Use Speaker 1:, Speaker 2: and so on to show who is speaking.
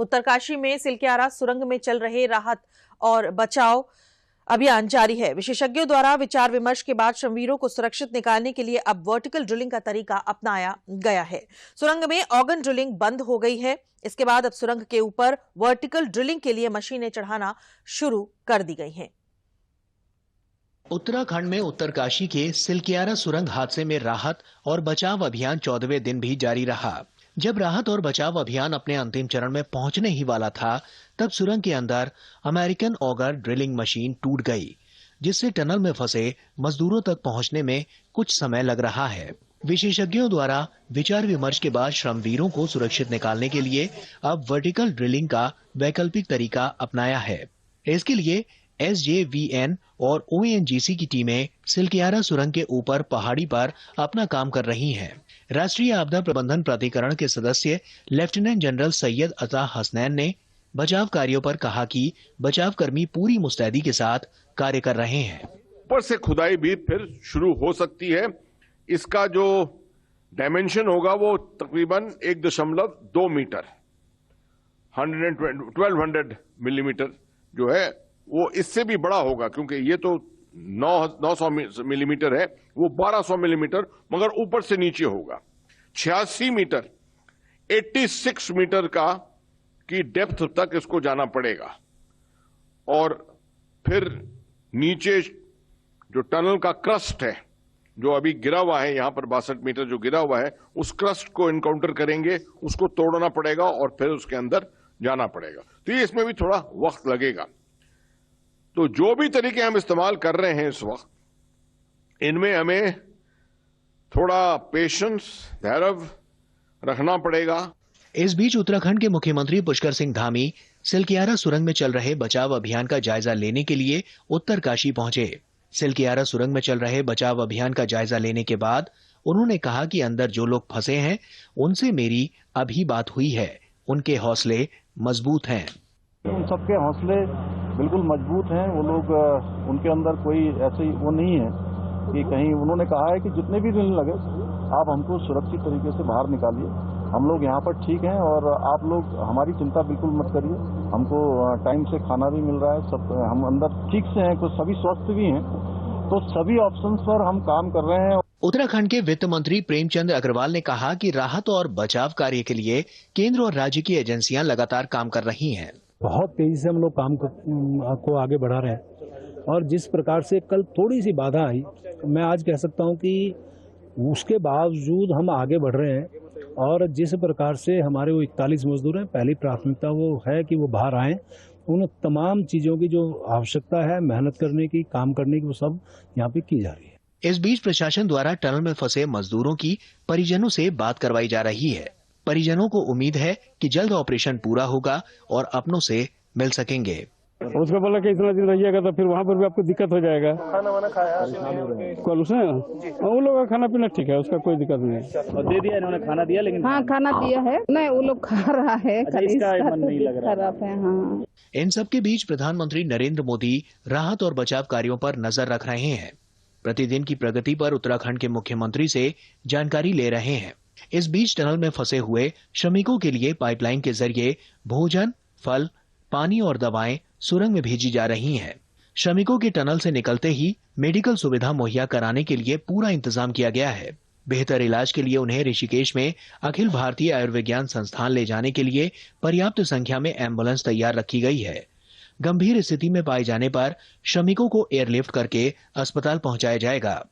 Speaker 1: उत्तरकाशी में सिलक्यारा सुरंग में चल रहे राहत और बचाव अभियान जारी है। विशेषज्ञों द्वारा विचार विमर्श के बाद श्रमवीरों को सुरक्षित निकालने के लिए अब वर्टिकल ड्रिलिंग का तरीका अपनाया गया है। सुरंग में ऑर्गन ड्रिलिंग बंद हो गई है। इसके बाद अब सुरंग के ऊपर वर्टिकल ड्रिलिंग के लिए मशीनें चढ़ाना शुरू कर दी गई हैं।
Speaker 2: उत्तराखंड में उत्तरकाशी के सिलक्यारा सुरंग हादसे में राहत और बचाव अभियान 14वें दिन भी जारी रहा। जब राहत और बचाव अभियान अपने अंतिम चरण में पहुंचने ही वाला था, तब सुरंग के अंदर अमेरिकन ऑगर ड्रिलिंग मशीन टूट गई, जिससे टनल में फंसे मजदूरों तक पहुंचने में कुछ समय लग रहा है। विशेषज्ञों द्वारा विचार विमर्श के बाद श्रमवीरों को सुरक्षित निकालने के लिए अब वर्टिकल ड्रिलिंग का वैकल्पिक तरीका अपनाया है। इसके लिए SJVN और ONGC की टीमें सिलक्यारा सुरंग के ऊपर पहाड़ी पर अपना काम कर रही हैं। राष्ट्रीय आपदा प्रबंधन प्राधिकरण के सदस्य लेफ्टिनेंट जनरल सैयद अता हसनैन ने बचाव कार्यों पर कहा कि बचाव कर्मी पूरी मुस्तैदी के साथ कार्य कर रहे हैं।
Speaker 3: ऊपर से खुदाई भी फिर शुरू हो सकती है। इसका जो डायमेंशन होगा वो तकरीबन 1.2 मीटर 1200 मिलीमीटर जो है वो इससे भी बड़ा होगा, क्योंकि ये तो 900 मिलीमीटर है, वो 1200 मिलीमीटर मगर ऊपर से नीचे होगा। 86 मीटर 86 मीटर की डेप्थ तक इसको जाना पड़ेगा और फिर नीचे जो टनल का क्रस्ट है जो अभी गिरा हुआ है, यहां पर 62 मीटर जो गिरा हुआ है, उस क्रस्ट को इनकाउंटर करेंगे, उसको तोड़ना पड़ेगा और फिर उसके अंदर जाना पड़ेगा। तो ये इसमें भी थोड़ा वक्त लगेगा। तो जो भी तरीके हम इस्तेमाल कर रहे हैं इस वक्त, इनमें हमें थोड़ा पेशेंस, धैर्य रखना पड़ेगा।
Speaker 2: इस बीच उत्तराखंड के मुख्यमंत्री पुष्कर सिंह धामी सिलक्यारा सुरंग में चल रहे बचाव अभियान का जायजा लेने के लिए उत्तरकाशी पहुंचे। सिलक्यारा सुरंग में चल रहे बचाव अभियान का जायजा लेने के बाद उन्होंने कहा कि अंदर जो लोग फंसे हैं उनसे मेरी अभी बात हुई है, उनके हौसले मजबूत हैं।
Speaker 4: उन सबके हौसले बिल्कुल मजबूत हैं। वो लोग, उनके अंदर कोई ऐसी वो नहीं है कि कहीं, उन्होंने कहा है कि जितने भी दिन लगे आप हमको सुरक्षित तरीके से बाहर निकालिए, हम लोग यहाँ पर ठीक हैं और आप लोग हमारी चिंता बिल्कुल मत करिए। हमको टाइम से खाना भी मिल रहा है, सब हम अंदर ठीक से हैं, कुछ सभी स्वस्थ भी हैं, तो सभी ऑप्शंस पर हम काम कर रहे हैं।
Speaker 2: उत्तराखंड के वित्त मंत्री प्रेमचंद अग्रवाल ने कहा कि राहत और बचाव कार्य के लिए केंद्र और राज्य की एजेंसियां लगातार काम कर रही हैं।
Speaker 5: बहुत तेजी से हम लोग काम को आगे बढ़ा रहे हैं और जिस प्रकार से कल थोड़ी सी बाधा आई, मैं आज कह सकता हूं कि उसके बावजूद हम आगे बढ़ रहे हैं और जिस प्रकार से हमारे वो 41 मजदूर हैं, पहली प्राथमिकता वो है कि वो बाहर आएं। उन तमाम चीजों की जो आवश्यकता है मेहनत करने की, काम करने की, वो सब यहाँ पे की जा रही है।
Speaker 2: इस बीच प्रशासन द्वारा टनल में फंसे मजदूरों की परिजनों से बात करवाई जा रही है। परिजनों को उम्मीद है कि जल्द ऑपरेशन पूरा होगा और अपनों से मिल सकेंगे।
Speaker 6: उसको बोला कि इतना दिन रहिएगा तो फिर वहाँ पर भी आपको दिक्कत हो जाएगा। खाना वाना खाया कल उसने? उन लोगों का खाना पीना ठीक है, उसका कोई दिक्कत नहीं है। और दे दिया इन्होंने, खाना दिया, लेकिन
Speaker 7: हाँ खाना दिया है, नहीं वो लोग खा रहा है,
Speaker 6: इसका मन नहीं लग रहा
Speaker 7: खराब है। हाँ।
Speaker 2: इन सब के बीच प्रधानमंत्री नरेंद्र मोदी राहत और बचाव कार्यों पर नजर रख रहे हैं। प्रतिदिन की प्रगति पर उत्तराखंड के मुख्यमंत्री से जानकारी ले रहे हैं। इस बीच टनल में फंसे हुए श्रमिकों के लिए पाइपलाइन के जरिए भोजन, फल, पानी और दवाएं सुरंग में भेजी जा रही हैं। श्रमिकों के टनल से निकलते ही मेडिकल सुविधा मुहैया कराने के लिए पूरा इंतजाम किया गया है। बेहतर इलाज के लिए उन्हें ऋषिकेश में अखिल भारतीय आयुर्विज्ञान संस्थान ले जाने के लिए पर्याप्त संख्या में एम्बुलेंस तैयार रखी गई है। गंभीर स्थिति में पाए जाने पर श्रमिकों को एयरलिफ्ट करके अस्पताल पहुंचाया जाएगा।